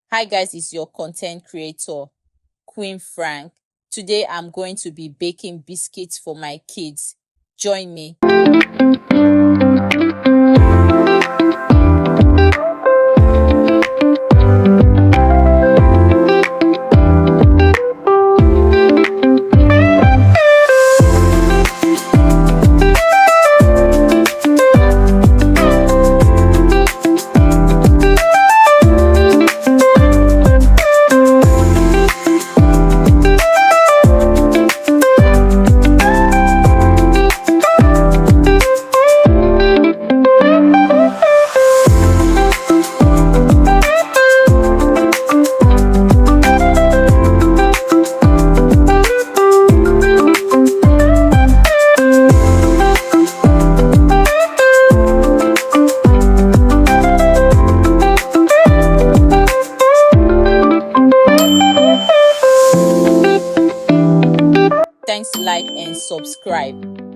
Hi guys, it's your content creator, Queen Frank. Today I'm going to be baking biscuits for my kids. Join me. Thanks, like and subscribe.